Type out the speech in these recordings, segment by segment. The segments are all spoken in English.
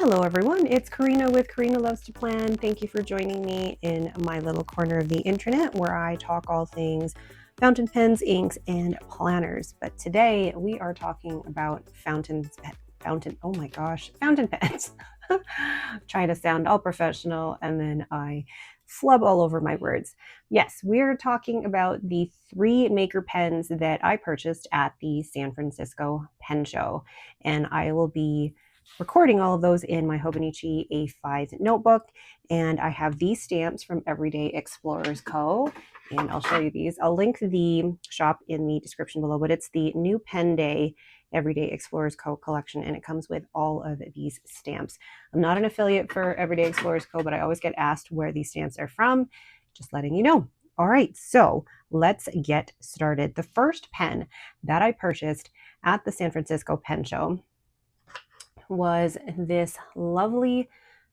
Hello everyone, it's Karina with Karina Loves to Plan. Thank you for joining me in my little corner of the internet where I talk all things fountain pens, inks, and planners. But today we are talking about fountain pens. Try to sound all professional and then I flub all over my words. Yes, we're talking about the 3 maker pens that I purchased at the San Francisco Pen Show, and I will be recording all of those in my Hobonichi A5 notebook. And I have these stamps from Everyday Explorers Co. And I'll show you these. I'll link the shop in the description below, but it's the New Pen Day Everyday Explorers Co. collection, and it comes with all of these stamps. I'm not an affiliate for Everyday Explorers Co., but I always get asked where these stamps are from. Just letting you know. All right, so let's get started. The first pen that I purchased at the San Francisco Pen Show was this lovely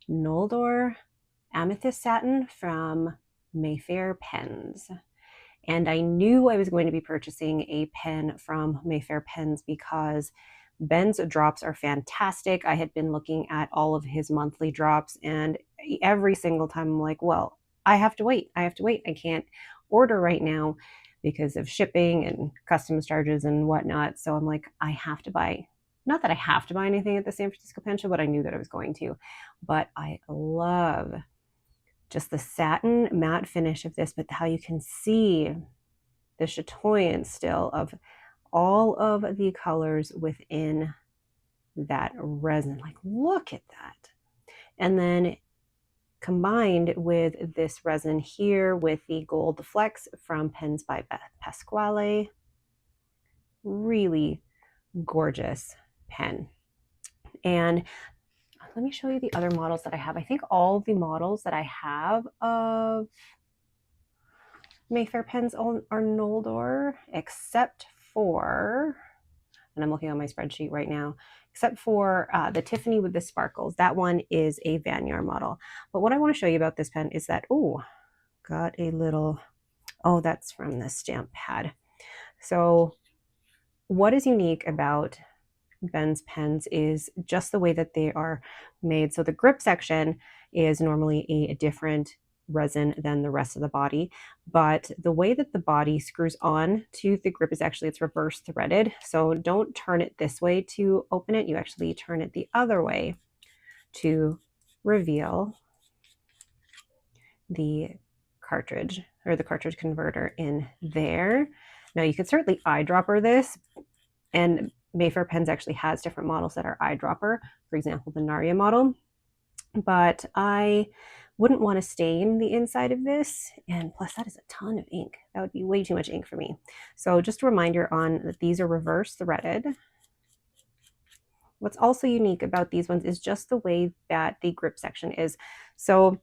Noldor amethyst satin from Mayfair Pens. And I knew I was going to be purchasing a pen from Mayfair Pens because Ben's drops are fantastic. I had been looking at all of his monthly drops, and every single time I'm like, well, I have to wait. I can't order right now because of shipping and customs charges and whatnot. So I'm like, I have to buy. Not that I have to buy anything at the San Francisco Pen Show, but I knew that I was going to. But I love just the satin matte finish of this, but how you can see the chatoyance still of all of the colors within that resin. Like, look at that. And then combined with this resin here with the gold flecks from Pens by Pasquale. Really gorgeous pen. And let me show you the other models that I have. I think all the models that I have of Mayfair Pens are Noldor, except for, and I'm looking on my spreadsheet right now, except for the Tiffany with the sparkles. That one is a Vanyar model. But what I want to show you about this pen is that, got a little, that's from the stamp pad. So what is unique about Ben's pens is just the way that they are made. So the grip section is normally a different resin than the rest of the body, but the way that the body screws on to the grip is actually, it's reverse threaded. So don't turn it this way to open it. You actually turn it the other way to reveal the cartridge or the cartridge converter in there. Now you could certainly eyedropper this, and Mayfair Pens actually has different models that are eyedropper, for example, the Narya model, but I wouldn't want to stain the inside of this, and plus that is a ton of ink. That would be way too much ink for me. So just a reminder on that these are reverse threaded. What's also unique about these ones is just the way that the grip section is. So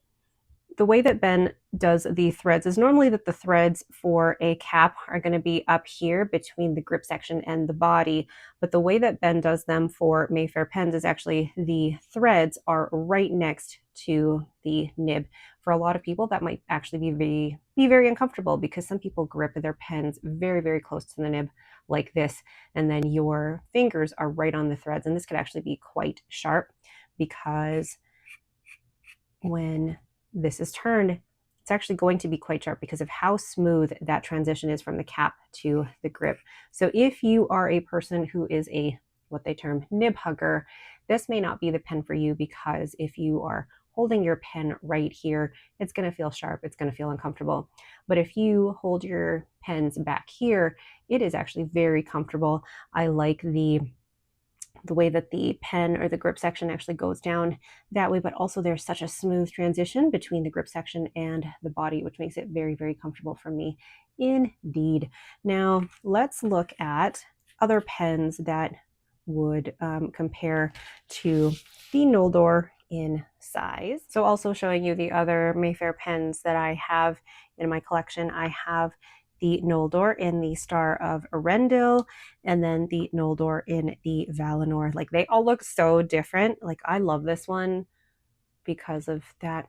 the way that Ben does the threads is normally that the threads for a cap are going to be up here between the grip section and the body. But the way that Ben does them for Mayfair Pens is actually the threads are right next to the nib. For a lot of people, that might actually be very uncomfortable because some people grip their pens very, very close to the nib like this. And then your fingers are right on the threads. And this could actually be quite sharp because when this is turned, it's actually going to be quite sharp because of how smooth that transition is from the cap to the grip. So if you are a person who is what they term nib hugger, this may not be the pen for you, because if you are holding your pen right here, it's going to feel sharp, it's going to feel uncomfortable. But if you hold your pens back here, it is actually very comfortable. I like the way that the pen or the grip section actually goes down that way, but also there's such a smooth transition between the grip section and the body, which makes it very, very comfortable for me indeed. Now let's look at other pens that would compare to the Noldor in size. So also showing you the other Mayfair pens that I have in my collection. I have the Noldor in the Star of Arendil, and then the Noldor in the Valinor. Like, they all look so different. Like, I love this one because of that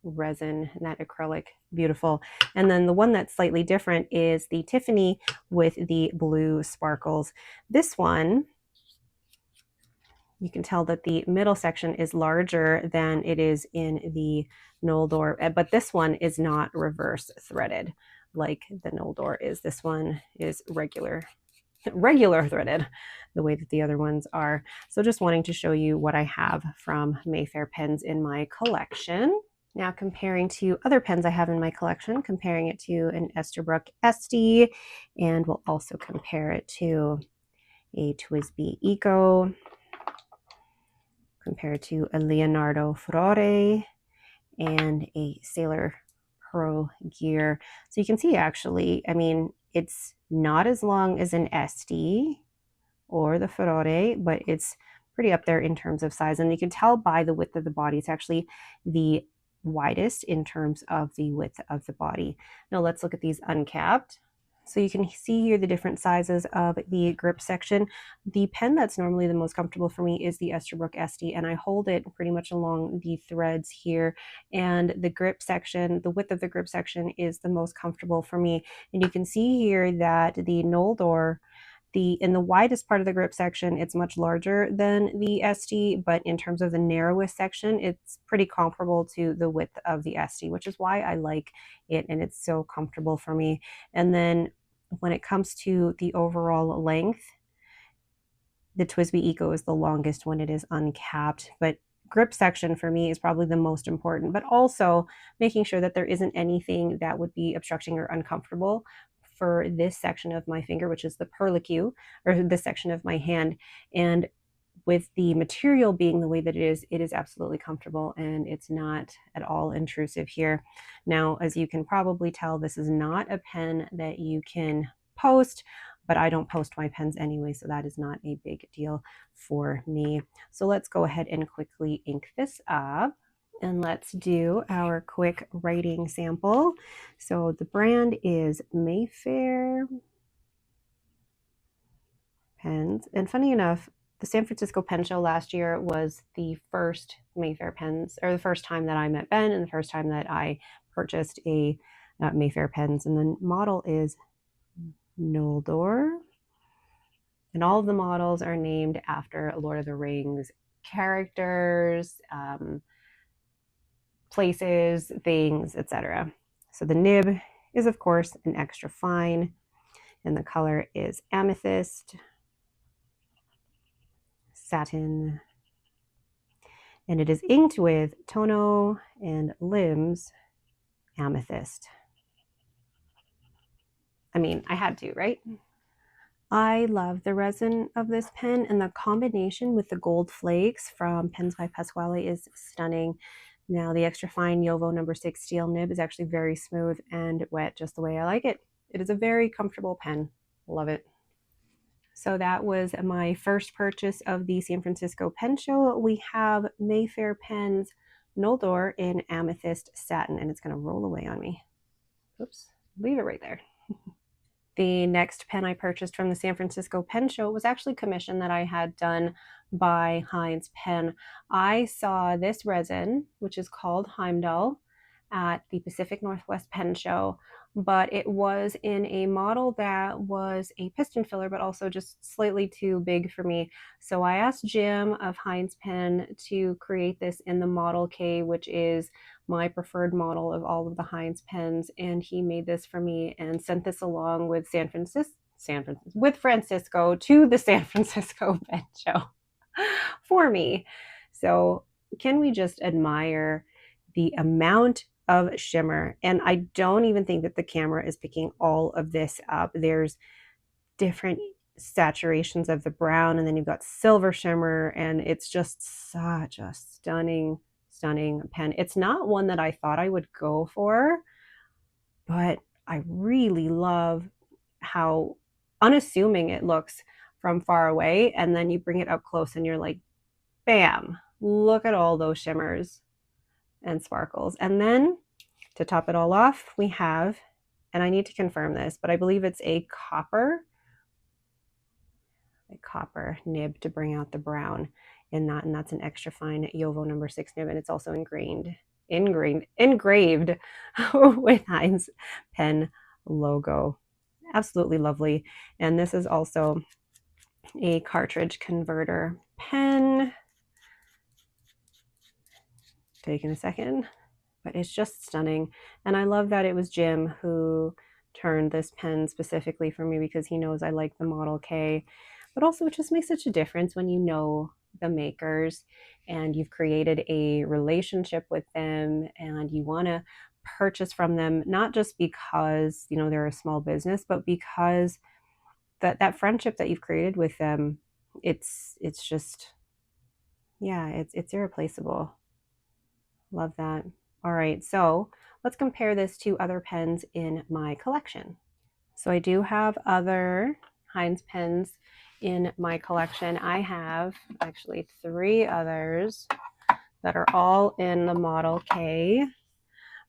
resin and that acrylic. Beautiful. And then the one that's slightly different is the Tiffany with the blue sparkles. This one You can tell that the middle section is larger than it is in the Noldor, but this one is not reverse threaded like the Noldor is. This one is regular threaded the way that the other ones are. So just wanting to show you what I have from Mayfair pens in my collection. Now comparing to other pens I have in my collection, comparing it to an Esterbrook Esty, and we'll also compare it to a TWSBI Eco, compare it to a Leonardo Furore, and a Sailor Pro Gear. So you can see actually, I mean, it's not as long as an Esty or the Furore, but it's pretty up there in terms of size. And you can tell by the width of the body, it's actually the widest in terms of the width of the body. Now let's look at these uncapped. So you can see here the different sizes of the grip section. The pen that's normally the most comfortable for me is the Esterbrook Esty, and I hold it pretty much along the threads here. And the grip section, the width of the grip section is the most comfortable for me. And you can see here that the Noldor, in the widest part of the grip section, it's much larger than the Esty, but in terms of the narrowest section, it's pretty comparable to the width of the Esty, which is why I like it and it's so comfortable for me. And then when it comes to the overall length, the TWSBI Eco is the longest when it is uncapped, but grip section for me is probably the most important, but also making sure that there isn't anything that would be obstructing or uncomfortable for this section of my finger, which is the perlicue, or this section of my hand. And with the material being the way that it is absolutely comfortable and it's not at all intrusive here. Now, as you can probably tell, this is not a pen that you can post, but I don't post my pens anyway, so that is not a big deal for me. So let's go ahead and quickly ink this up. And let's do our quick writing sample. So the brand is Mayfair Pens. And funny enough, the San Francisco Pen Show last year was the first Mayfair Pens, or the first time that I met Ben and the first time that I purchased a Mayfair Pens. And the model is Noldor. And all of the models are named after Lord of the Rings characters, places, things, etc. So the nib is, of course, an extra fine, and the color is amethyst, satin, and it is inked with tono and limbs amethyst. I mean, I had to, right? I love the resin of this pen, and the combination with the gold flakes from Pens by Pasquale is stunning. Now, the extra fine Jowo number 6 steel nib is actually very smooth and wet, just the way I like it. It is a very comfortable pen. Love it. So that was my first purchase of the San Francisco Pen Show. We have Mayfair Pens Noldor in amethyst satin, and it's going to roll away on me. Oops, leave it right there. The next pen I purchased from the San Francisco Pen Show was actually commission that I had done by Hines Pen. I saw this resin, which is called Heimdoll, at the Pacific Northwest Pen Show, but it was in a model that was a piston filler, but also just slightly too big for me. So I asked Jim of Hines Pen to create this in the Model K, which is my preferred model of all of the Hines pens, and he made this for me and sent this along with Francisco to the San Francisco Pen Show for me. So can we just admire the amount of shimmer? And I don't even think that the camera is picking all of this up. There's different saturations of the brown, and then you've got silver shimmer, and it's just such a stunning pen. It's not one that I thought I would go for, but I really love how unassuming it looks from far away, and then you bring it up close and you're like, bam, look at all those shimmers and sparkles. And then to top it all off, we have, and I need to confirm this, but I believe it's a copper nib to bring out the brown in that, and that's an extra fine Jowo number 6 nib, and it's also engraved with Hines Pen logo. Absolutely lovely. And this is also a cartridge converter. pen. Taking a second, but it's just stunning. And I love that it was Jim who turned this pen specifically for me because he knows I like the Model K, but also it just makes such a difference when you know the makers and you've created a relationship with them and you want to purchase from them, not just because, you know, they're a small business, but because that friendship that you've created with them, it's just, yeah, it's irreplaceable. Love that. All right, so let's compare this to other pens in my collection. So I do have other Hines pens in my collection. I have actually 3 others that are all in the Model K.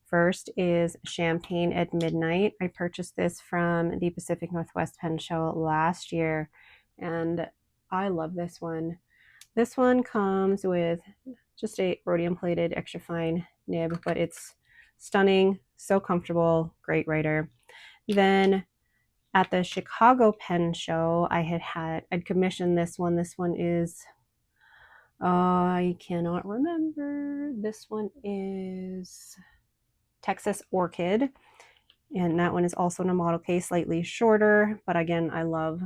First is Champagne at Midnight. I purchased this from the Pacific Northwest Pen Show last year, and I love this one. This one comes with just a rhodium plated extra fine nib, but it's stunning, so comfortable, great writer. Then at the Chicago Pen Show, I'd commissioned this one. This one is, I cannot remember. This one is Texas Orchid, and that one is also in a Model K, slightly shorter, but again, I love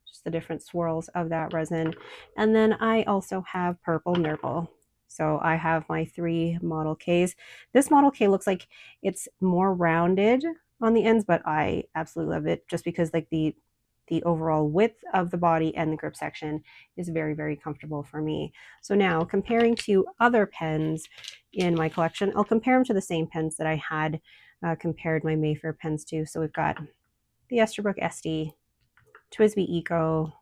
just the different swirls of that resin. And then I also have Purple Nurple. So I have my 3 Model Ks. This Model K looks like it's more rounded on the ends, but I absolutely love it just because like the overall width of the body and the grip section is very, very comfortable for me. So now comparing to other pens in my collection, I'll compare them to the same pens that I had compared my Mayfair pens to. So we've got the Esterbrook SD, TWSBI Eco,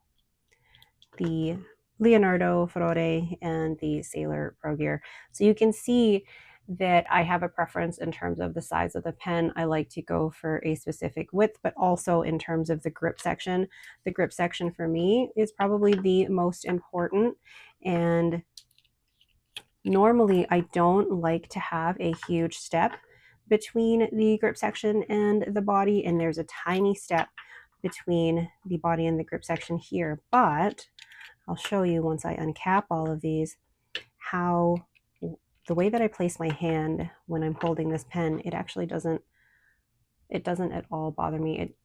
the Leonardo Furore, and the Sailor Pro Gear. So you can see that I have a preference in terms of the size of the pen. I like to go for a specific width, but also in terms of the grip section. The grip section for me is probably the most important. And normally I don't like to have a huge step between the grip section and the body. And there's a tiny step between the body and the grip section here. But I'll show you once I uncap all of these how the way that I place my hand when I'm holding this pen, it actually doesn't at all bother me. It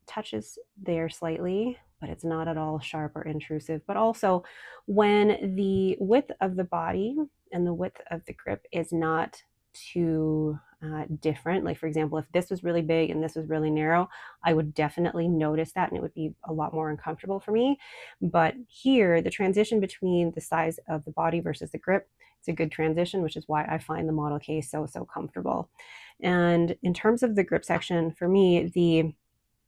touches there slightly, but it's not at all sharp or intrusive. But also when the width of the body and the width of the grip is not too different, like for example, if this was really big and this was really narrow, I would definitely notice that and it would be a lot more uncomfortable for me. But here, the transition between the size of the body versus the grip, it's a good transition, which is why I find the Model K so comfortable. And in terms of the grip section, for me, the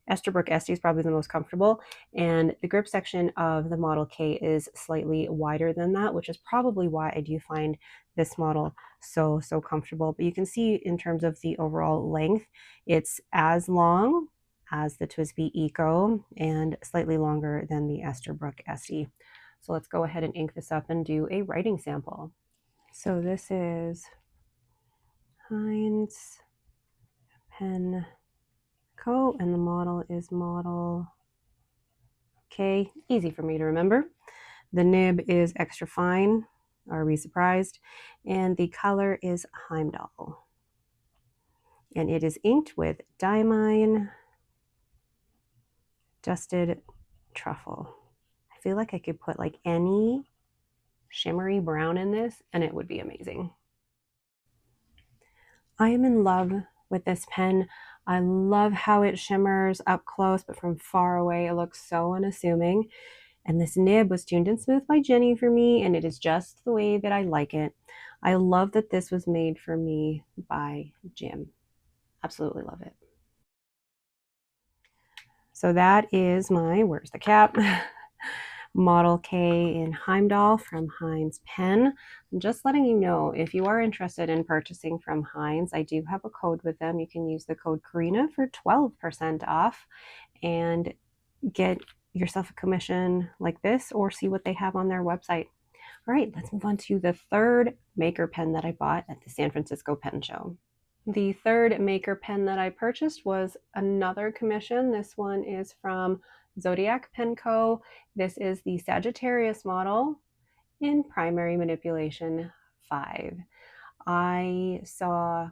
Esterbrook SD is probably the most comfortable, and the grip section of the Model K is slightly wider than that, which is probably why I do find this model so comfortable. But you can see in terms of the overall length, it's as long as the TWSBI Eco and slightly longer than the Esterbrook SD. So let's go ahead and ink this up and do a writing sample. So this is Hines Pen Co, and the model is Model K. Easy for me to remember. The nib is extra fine. Are we surprised? And the color is Heimdoll. And it is inked with Diamine Dusted Truffle. I feel like I could put like any shimmery brown in this and it would be amazing. I am in love with this pen. I love how it shimmers up close, but from far away it looks so unassuming. And this nib was tuned and smooth by Jenny for me, and it is just the way that I like it. I love that this was made for me by Jim. Absolutely love it. So that is my, where's the cap? Model K in Heimdoll from Hines Pen. I'm just letting you know, if you are interested in purchasing from Hines, I do have a code with them. You can use the code Karina for 12% off and get yourself a commission like this or see what they have on their website. All right, let's move on to the third maker pen that I bought at the San Francisco Pen Show. The third maker pen that I purchased was another commission. This one is from Zodiac Penco. This is the Sagittarius model, in Primary Manipulation 5. I saw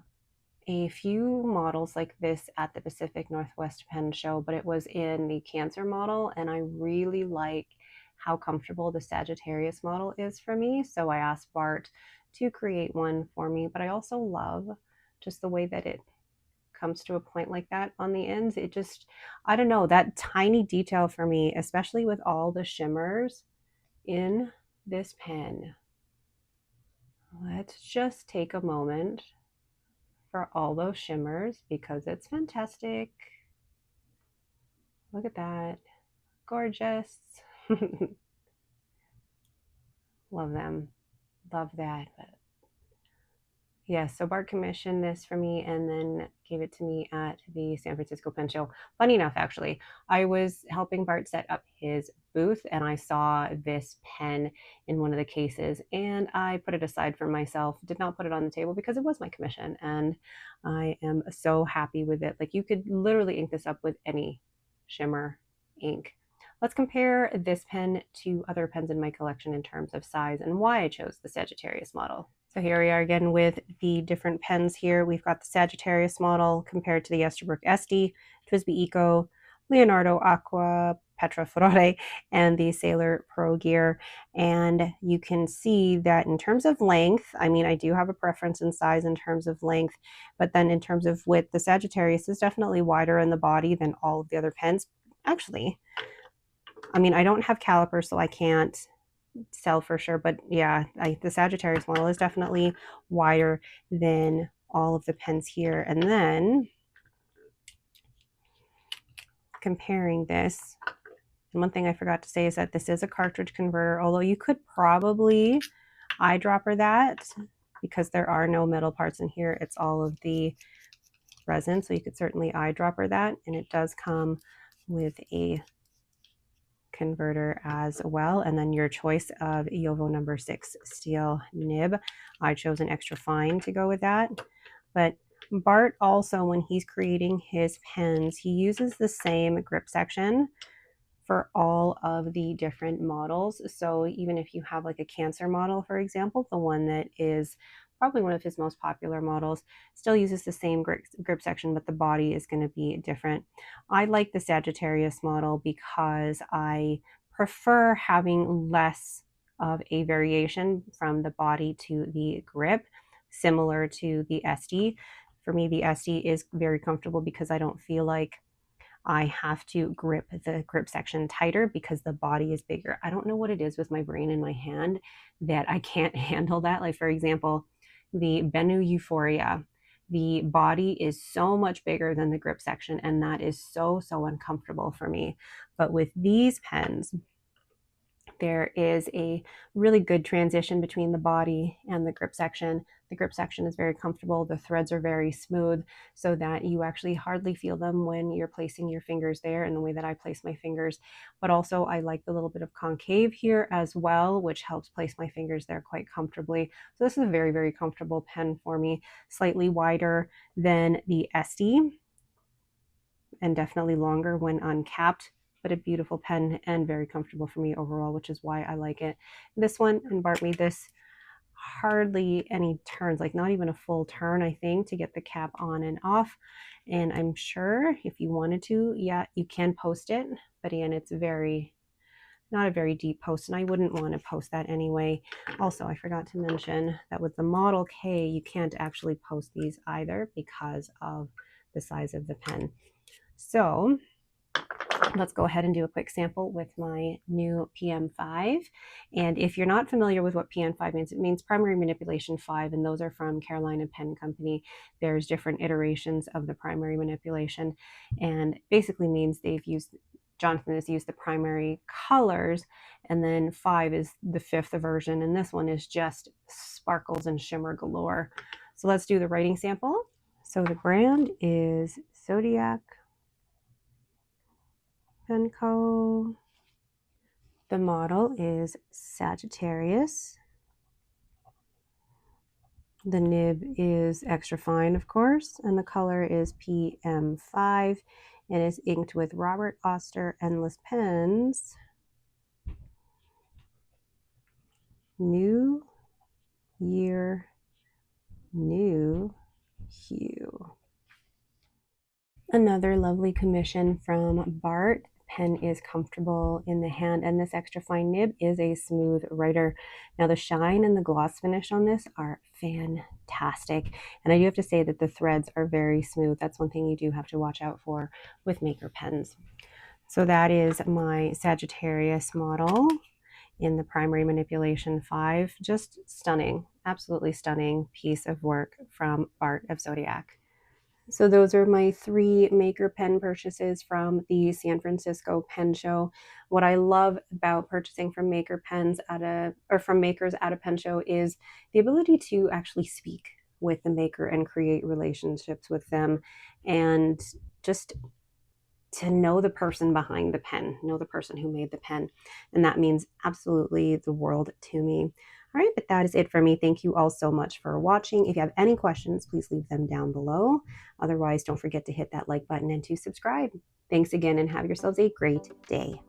a few models like this at the Pacific Northwest Pen Show, but it was in the Cancer model, and I really like how comfortable the Sagittarius model is for me. So I asked Bart to create one for me, but I also love just the way that it comes to a point like that on the ends. It just, I don't know, that tiny detail for me, especially with all the shimmers in this pen. Let's just take a moment for all those shimmers because it's fantastic. Look at that. Gorgeous. Love them. Love that. But yeah, so Bart commissioned this for me and then gave it to me at the San Francisco Pen Show. Funny enough, actually, I was helping Bart set up his booth and I saw this pen in one of the cases and I put it aside for myself, did not put it on the table because it was my commission and I am so happy with it. Like you could literally ink this up with any shimmer ink. Let's compare this pen to other pens in my collection in terms of size and why I chose the Sagittarius model. So here we are again with the different pens here. We've got the Sagittarius model compared to the Esterbrook SD, Twisby Eco, Leonardo Aqua, Petra Furore, and the Sailor Pro Gear. And you can see that in terms of length, I mean, I do have a preference in size in terms of length, but then in terms of width, the Sagittarius is definitely wider in the body than all of the other pens. Actually, I mean, I don't have calipers, so I can't tell for sure, but yeah, the Sagittarius model is definitely wider than all of the pens here. And then comparing this, and one thing I forgot to say is that this is a cartridge converter, although you could probably eyedropper that because there are no metal parts in here. It's all of the resin, so you could certainly eyedropper that, and it does come with a converter as well, and then your choice of Jovo number 6 steel nib. I chose an extra fine to go with that, but Bart also, when he's creating his pens, he uses the same grip section for all of the different models. So even if you have like a Cancer model, for example, the one that is probably one of his most popular models, still uses the same grip section, but the body is going to be different. I like the Sagittarius model because I prefer having less of a variation from the body to the grip, similar to the SD. For me, the SD is very comfortable because I don't feel like I have to grip the grip section tighter because the body is bigger. I don't know what it is with my brain and my hand that I can't handle that. Like, for example, the Bennu Euphoria, the body is so much bigger than the grip section, and that is so uncomfortable for me. But with these pens, there is a really good transition between the body and the grip section. The grip section is very comfortable. The threads are very smooth so that you actually hardly feel them when you're placing your fingers there in the way that I place my fingers. But also I like the little bit of concave here as well, which helps place my fingers there quite comfortably. So this is a very comfortable pen for me, slightly wider than the SD and definitely longer when uncapped, but a beautiful pen and very comfortable for me overall, which is why I like it. This one, and Bart made this hardly any turns, like not even a full turn, I think, to get the cap on and off. And I'm sure if you wanted to, yeah, you can post it, but again, it's not a very deep post, and I wouldn't want to post that anyway. Also, I forgot to mention that with the Model K, you can't actually post these either because of the size of the pen. So let's go ahead and do a quick sample with my new PM5. And if you're not familiar with what PM5 means, it means Primary Manipulation 5, and those are from Carolina Pen Company. There's different iterations of the primary manipulation, and basically means Jonathan has used the primary colors, and then 5 is the 5th version, and this one is just sparkles and shimmer galore. So let's do the writing sample. So the brand is Zodiac Penco. The model is Sagittarius. The nib is extra fine, of course, and the color is PM5 and is inked with Robert Oster Endless Pens. New Year, New Hue. Another lovely commission from Bart. Pen is comfortable in the hand, and this extra fine nib is a smooth writer. Now the shine and the gloss finish on this are fantastic, and I do have to say that the threads are very smooth. That's one thing you do have to watch out for with Maker pens. So that is my Sagittarius model in the Primary Manipulation 5. Just stunning, absolutely stunning piece of work from Bart of Zodiac. So those are my 3 Maker pen purchases from the San Francisco Pen Show. What I love about purchasing from Maker pens from makers at a pen show is the ability to actually speak with the maker and create relationships with them, and just to know the person behind the pen, know the person who made the pen. And that means absolutely the world to me. All right, but that is it for me. Thank you all so much for watching. If you have any questions, please leave them down below. Otherwise, don't forget to hit that like button and to subscribe. Thanks again, and have yourselves a great day.